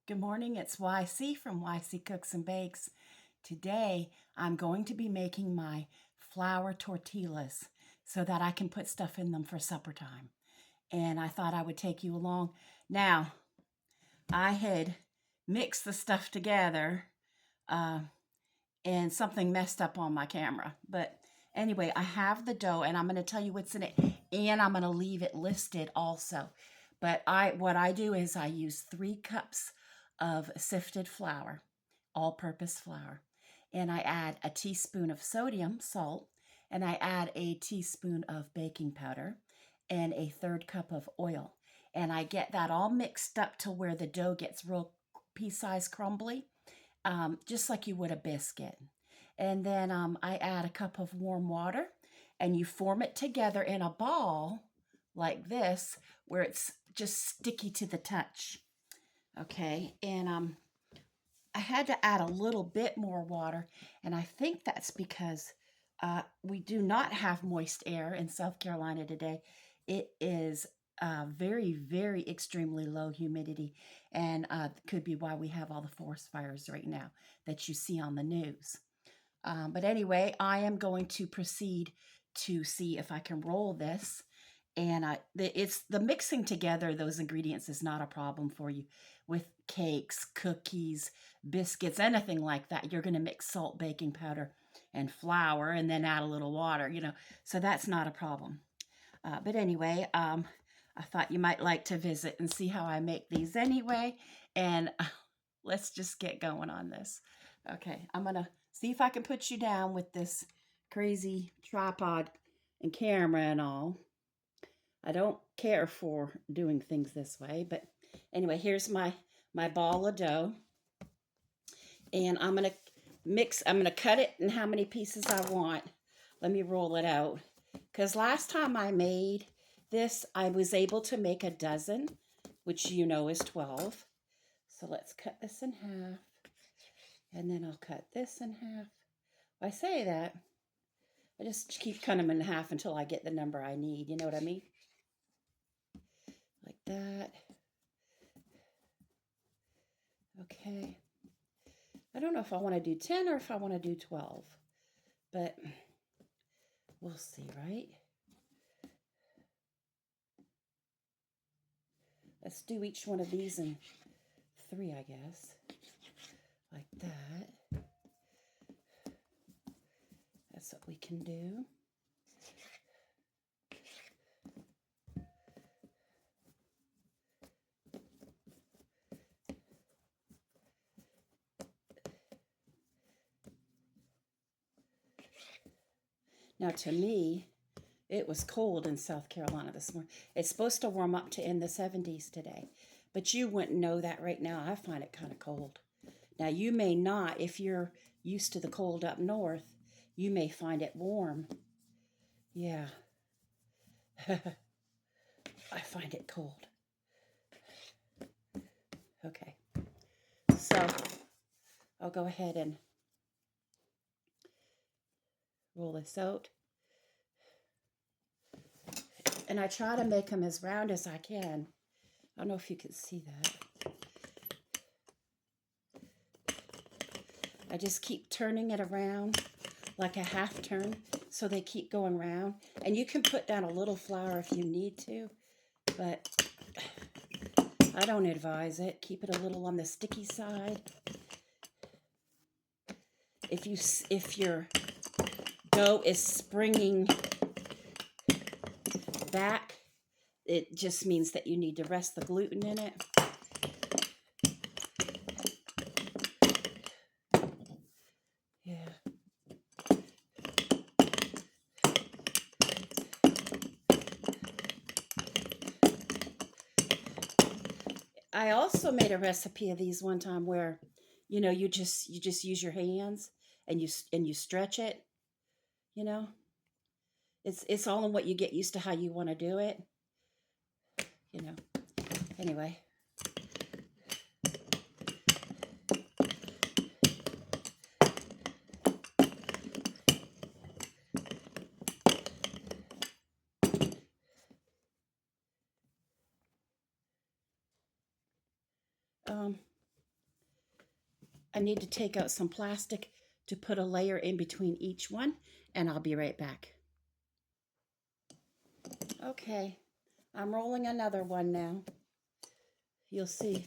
Good morning, it's YC from YC Cooks and Bakes. Today, I'm going to be making my flour tortillas so that I can put stuff in them for supper time. And I thought I would take you along. Now, I had mixed the stuff together uh, and something messed up on my camera. But anyway, I have the dough and I'm going to tell you what's in it, and I'm going to leave it listed also. But what I do is I use 3 cups of sifted flour, all-purpose flour, and I add a teaspoon of sodium salt, and I add a teaspoon of baking powder and a 1/3 cup of oil. And I get that all mixed up to where the dough gets real pea-sized crumbly, just like you would a biscuit. And then I add a cup of warm water, and you form it together in a ball like this, where it's just sticky to the touch. Okay, and I had to add a little bit more water, and I think that's because we do not have moist air in South Carolina today. It is very, very extremely low humidity, and could be why we have all the forest fires right now that you see on the news. But anyway, I am going to proceed to see if I can roll this. And it's the mixing together those ingredients is not a problem for you with cakes, cookies, biscuits, anything like that. You're going to mix salt, baking powder, and flour, and then add a little water. So that's not a problem. But anyway, I thought you might like to visit and see how I make these anyway. And let's just get going on this. Okay, I'm going to see if I can put you down with this crazy tripod and camera and all. I don't care for doing things this way, but anyway, here's my ball of dough. And I'm going to cut it in how many pieces I want. Let me roll it out. Because last time I made this, I was able to make a dozen, which you know is 12. So let's cut this in half. And then I'll cut this in half. If I say that, I just keep cutting them in half until I get the number I need. You know what I mean? Like that. Okay. I don't know if I want to do 10 or if I want to do 12, but we'll see, right? Let's do each one of these in 3, I guess. Like that. That's what we can do. Now, to me, it was cold in South Carolina this morning. It's supposed to warm up to in the 70s today, but you wouldn't know that right now. I find it kind of cold. Now, you may not, if you're used to the cold up north, you may find it warm. Yeah. I find it cold. Okay. So, I'll go ahead and roll this out. And I try to make them as round as I can. I don't know if you can see that. I just keep turning it around like a half turn so they keep going round. And you can put down a little flour if you need to, but I don't advise it. Keep it a little on the sticky side. If your dough is springing back, it just means that you need to rest the gluten in it. Yeah. I also made a recipe of these one time where, you just use your hands and you stretch it. You know, it's all in what you get used to how you want to do it. Anyway. I need to take out some plastic to put a layer in between each one, and I'll be right back. Okay, I'm rolling another one now. You'll see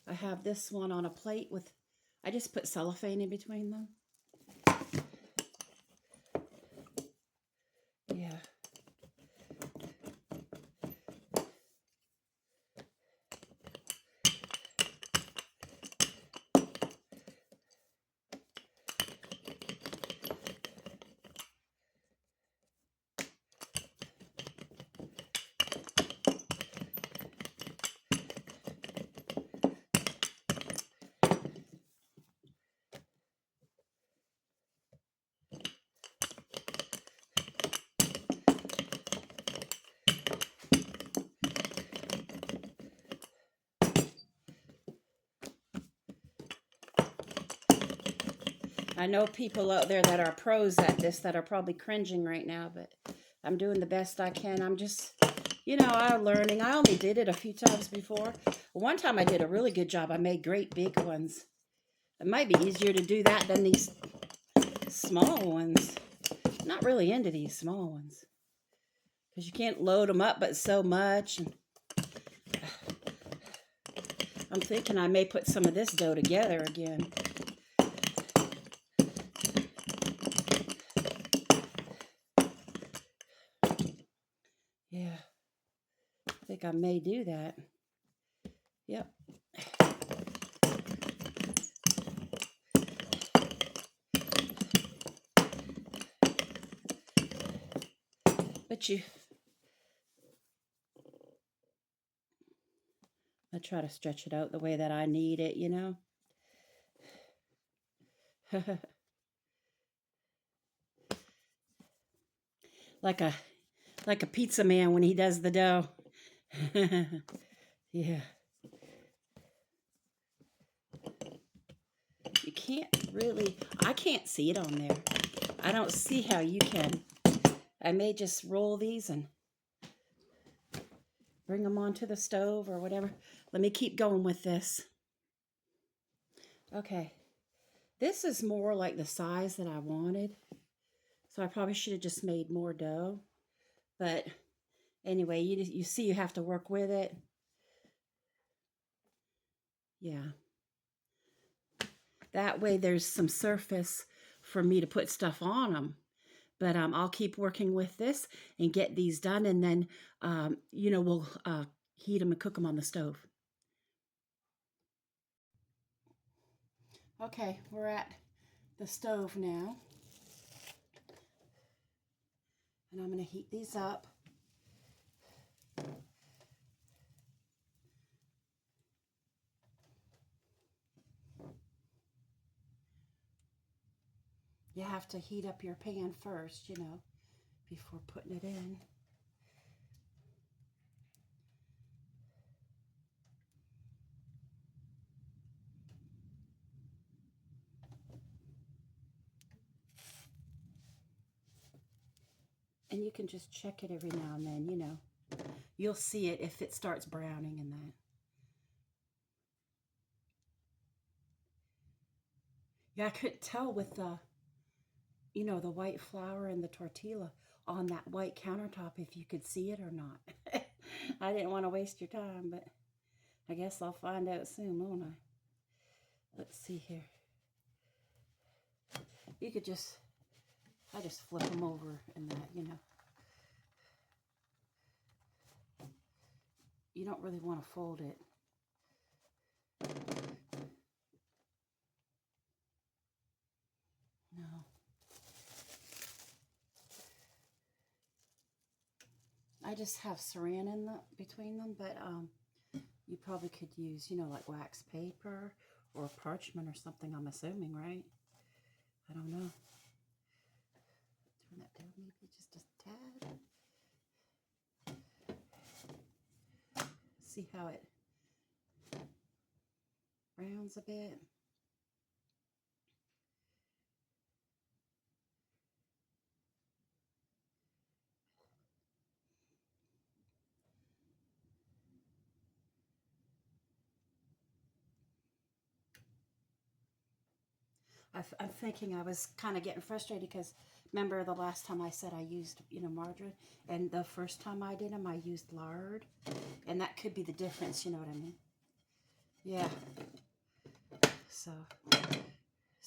I have this one on a plate with, I just put cellophane in between them. Yeah. I know people out there that are pros at this that are probably cringing right now, but I'm doing the best I can. I'm just, I'm learning. I only did it a few times before. One time I did a really good job. I made great big ones. It might be easier to do that than these small ones. I'm not really into these small ones because you can't load them up but so much. And I'm thinking I may put some of this dough together again. Yeah, I think I may do that. Yep. But I try to stretch it out the way that I need it, like a pizza man when he does the dough. Yeah. You can't really, I can't see it on there. I don't see how you can. I may just roll these and bring them onto the stove or whatever. Let me keep going with this. Okay. This is more like the size that I wanted. So I probably should have just made more dough. But anyway, you see you have to work with it. Yeah. That way there's some surface for me to put stuff on them. But I'll keep working with this and get these done. And then, we'll heat them and cook them on the stove. Okay, we're at the stove now. And I'm going to heat these up. You have to heat up your pan first, before putting it in. And you can just check it every now and then, You'll see it if it starts browning and that. Yeah, I couldn't tell with the white flour and the tortilla on that white countertop if you could see it or not. I didn't want to waste your time, but I guess I'll find out soon, won't I? Let's see here. You could I just flip them over and that, You don't really want to fold it. No. I just have saran in between them, but you probably could use, like wax paper or parchment or something, I'm assuming, right? I don't know. Turn that down maybe just a tad. See how it browns a bit. I'm thinking I was kind of getting frustrated because remember the last time I said I used, margarine, and the first time I did them, I used lard, and that could be the difference, you know what I mean? Yeah. So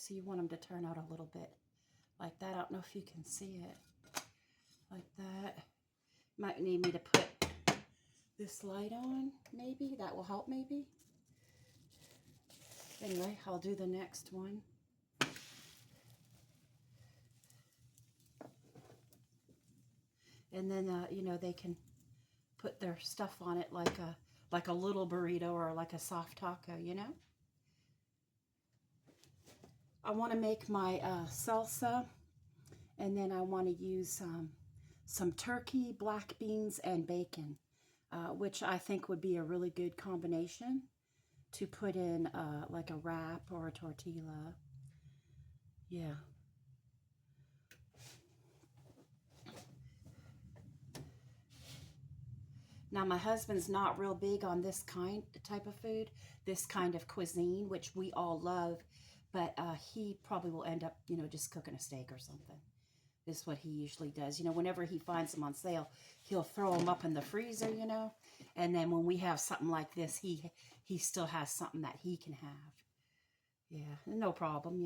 you want them to turn out a little bit like that. I don't know if you can see it. Like that. Might need me to put this light on, maybe. That will help, maybe. Anyway, I'll do the next one. And then, they can put their stuff on it like a little burrito or like a soft taco, I want to make my salsa, and then I want to use some turkey, black beans, and bacon, which I think would be a really good combination to put in like a wrap or a tortilla. Yeah. Now, my husband's not real big on this type of food, this kind of cuisine, which we all love, but he probably will end up, just cooking a steak or something. This is what he usually does. Whenever he finds them on sale, he'll throw them up in the freezer, and then when we have something like this, he still has something that he can have. Yeah, no problem,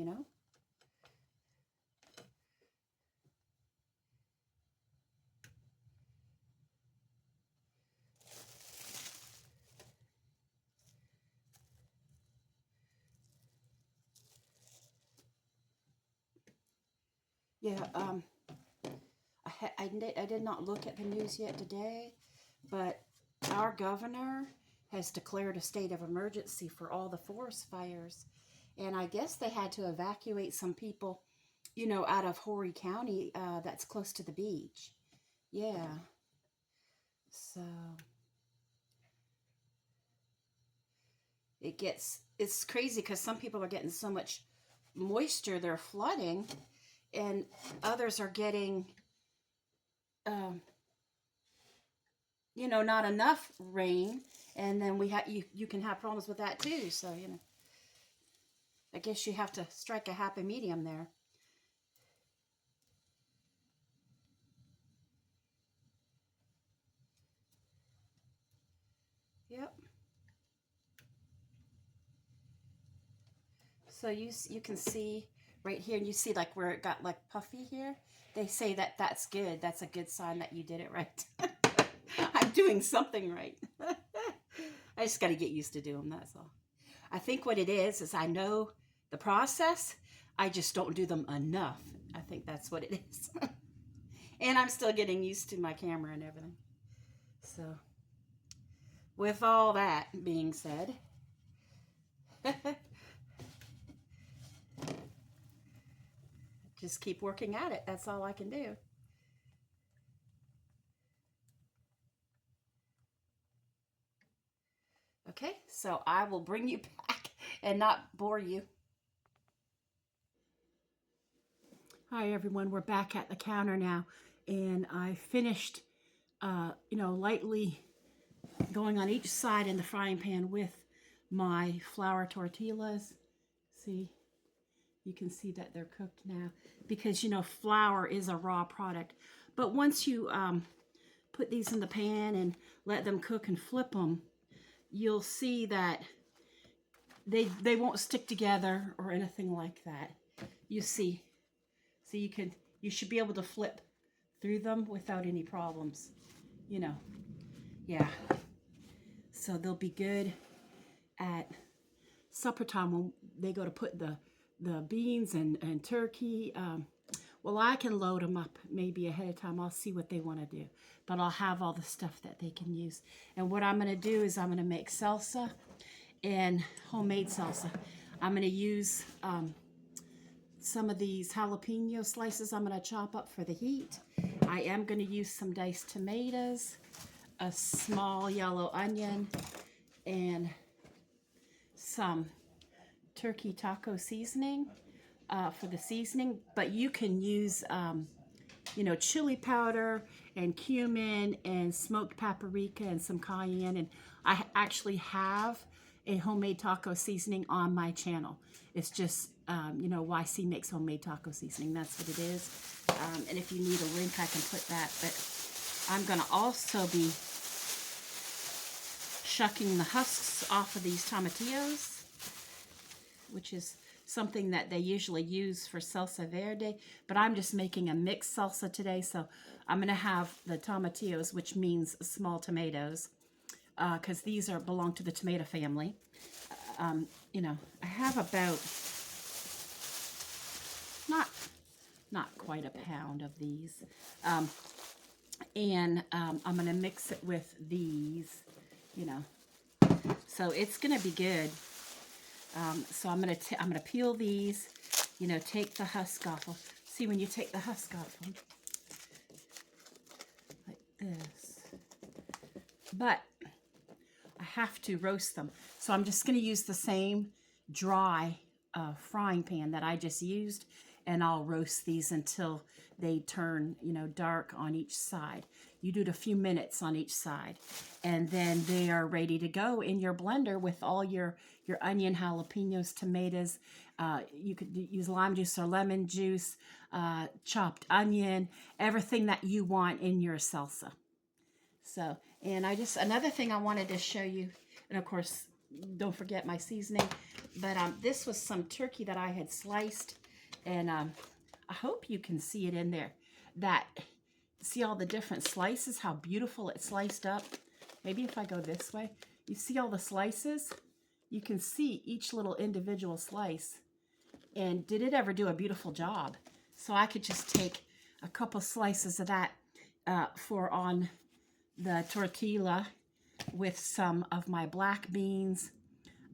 Yeah, I did not look at the news yet today, but our governor has declared a state of emergency for all the forest fires. And I guess they had to evacuate some people, out of Horry County that's close to the beach. Yeah. So it's crazy because some people are getting so much moisture, they're flooding, and others are getting not enough rain, and then you can have problems with that too. So I guess you have to strike a happy medium there. Yep. So you can see right here, and you see like where it got like puffy here. They say that that's good. That's a good sign that you did it right. I'm doing something right. I just got to get used to doing that. That's all. I think what it is I know the process. I just don't do them enough. I think that's what it is. And I'm still getting used to my camera and everything. So, with all that being said, just keep working at it. That's all I can do. Okay, so I will bring you back and not bore you. Hi everyone, we're back at the counter now, and I finished, lightly going on each side in the frying pan with my flour tortillas. See, you can see that they're cooked now because, flour is a raw product. But once you put these in the pan and let them cook and flip them, you'll see that they won't stick together or anything like that. You see, so you should be able to flip through them without any problems, yeah. So they'll be good at supper time when they go to put the beans and turkey. Well, I can load them up maybe ahead of time. I'll see what they want to do, but I'll have all the stuff that they can use. And what I'm going to do is I'm going to make salsa and homemade salsa. I'm going to use some of these jalapeno slices I'm going to chop up for the heat. I am going to use some diced tomatoes, a small yellow onion, and some turkey taco seasoning for the seasoning. But you can use, chili powder and cumin and smoked paprika and some cayenne. And I actually have a homemade taco seasoning on my channel. It's just you know, YC makes homemade taco seasoning. That's what it is. And if you need a link, I can put that. But I'm going to also be shucking the husks off of these tomatillos, which is something that they usually use for salsa verde. But I'm just making a mixed salsa today. So I'm going to have the tomatillos, which means small tomatoes, because these belong to the tomato family. You know, I have about not quite a pound of these. And I'm going to mix it with these, you know. So it's going to be good. So I'm going to peel these, you know, take the husk off. See, when you take the husk off them, like this. But I have to roast them. So I'm just going to use the same dry frying pan that I just used, and I'll roast these until they turn, you know, dark on each side. You do it a few minutes on each side, and then they are ready to go in your blender with all your onion, jalapenos, tomatoes. You could use lime juice or lemon juice, chopped onion, everything that you want in your salsa. So, and another thing I wanted to show you, and of course, don't forget my seasoning, but this was some turkey that I had sliced, and I hope you can see it in there. See all the different slices, how beautiful it's sliced up. Maybe if I go this way, you see all the slices? You can see each little individual slice. And did it ever do a beautiful job? So I could just take a couple slices of that for on the tortilla with some of my black beans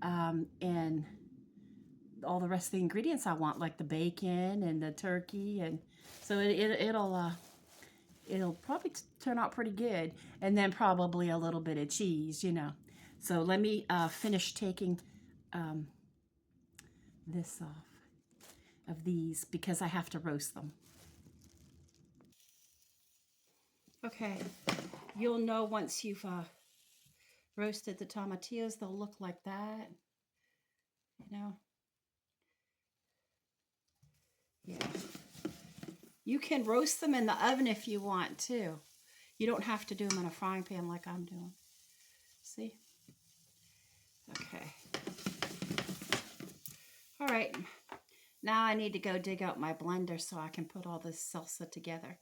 and all the rest of the ingredients I want, like the bacon and the turkey, and so it'll probably turn out pretty good, and then probably a little bit of cheese, you know. So let me finish taking this off of these because I have to roast them. Okay, you'll know once you've roasted the tomatillos, they'll look like that, you know. Yeah. You can roast them in the oven if you want to. You don't have to do them in a frying pan like I'm doing. See? Okay. All right. Now I need to go dig out my blender so I can put all this salsa together.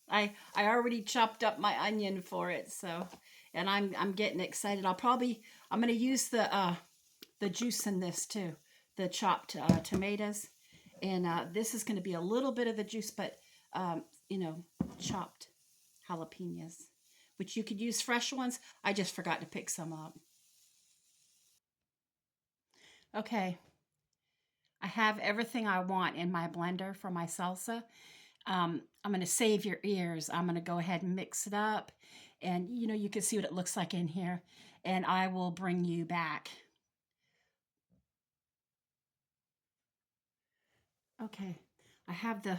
I already chopped up my onion for it, so, and I'm getting excited. I'm going to use the juice in this too, the chopped tomatoes. And this is going to be a little bit of the juice, but, you know, chopped jalapenos, which you could use fresh ones. I just forgot to pick some up. Okay. I have everything I want in my blender for my salsa. I'm going to save your ears. I'm going to go ahead and mix it up. And, you know, you can see what it looks like in here. And I will bring you back. Okay, I have the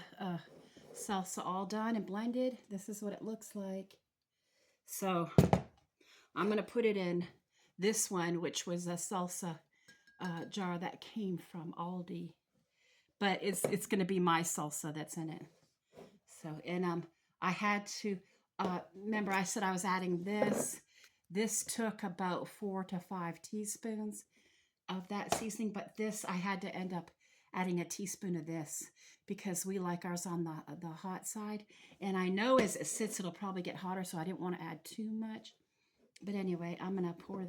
salsa all done and blended. This is what it looks like. So I'm going to put it in this one, which was a salsa jar that came from Aldi. But it's going to be my salsa that's in it. So, and I had to, remember I said I was adding this. This took about 4 to 5 teaspoons of that seasoning, but this I had to end up adding a teaspoon of this because we like ours on the hot side. And I know as it sits, it'll probably get hotter, so I didn't want to add too much. But anyway, I'm going to pour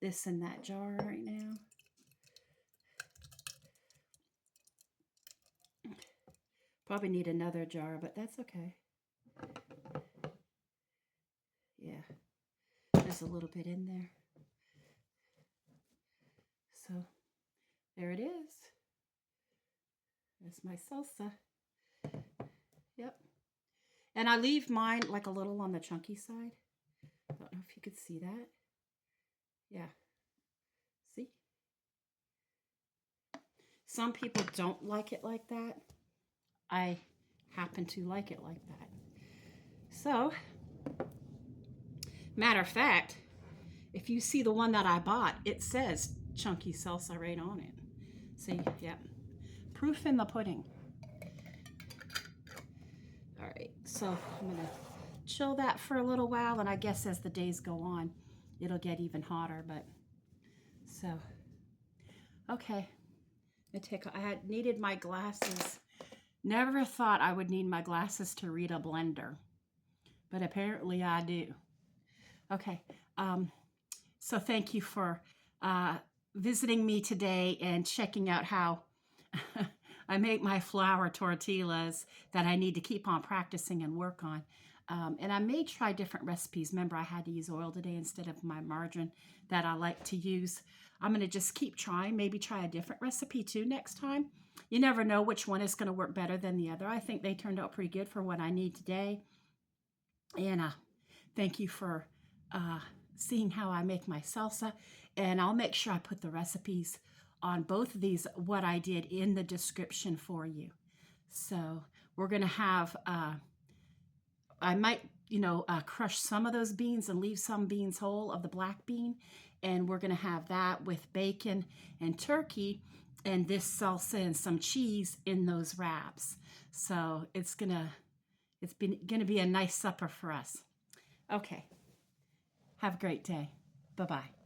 this in that jar right now. Probably need another jar, but that's okay. Yeah, there's a little bit in there. So there it is. That's my salsa. Yep. And I leave mine like a little on the chunky side. I don't know if you could see that. Yeah. See? Some people don't like it like that. I happen to like it like that. So, matter of fact, if you see the one that I bought, it says chunky salsa right on it. See, yep. Proof in the pudding. All right, so I'm gonna chill that for a little while, and I guess as the days go on, it'll get even hotter, but so, okay. I had needed my glasses. Never thought I would need my glasses to read a blender, but apparently I do. Okay, so thank you for visiting me today and checking out how I make my flour tortillas that I need to keep on practicing and work on. And I may try different recipes. Remember, I had to use oil today instead of my margarine that I like to use. I'm going to just keep trying, maybe try a different recipe too next time. You never know which one is going to work better than the other. I think they turned out pretty good for what I need today. And thank you for seeing how I make my salsa. And I'll make sure I put the recipes on both of these, what I did, in the description for you. So we're going to have, I might, crush some of those beans and leave some beans whole of the black bean. And we're going to have that with bacon and turkey and this salsa and some cheese in those wraps. So it's going to be a nice supper for us. Okay. Have a great day. Bye-bye.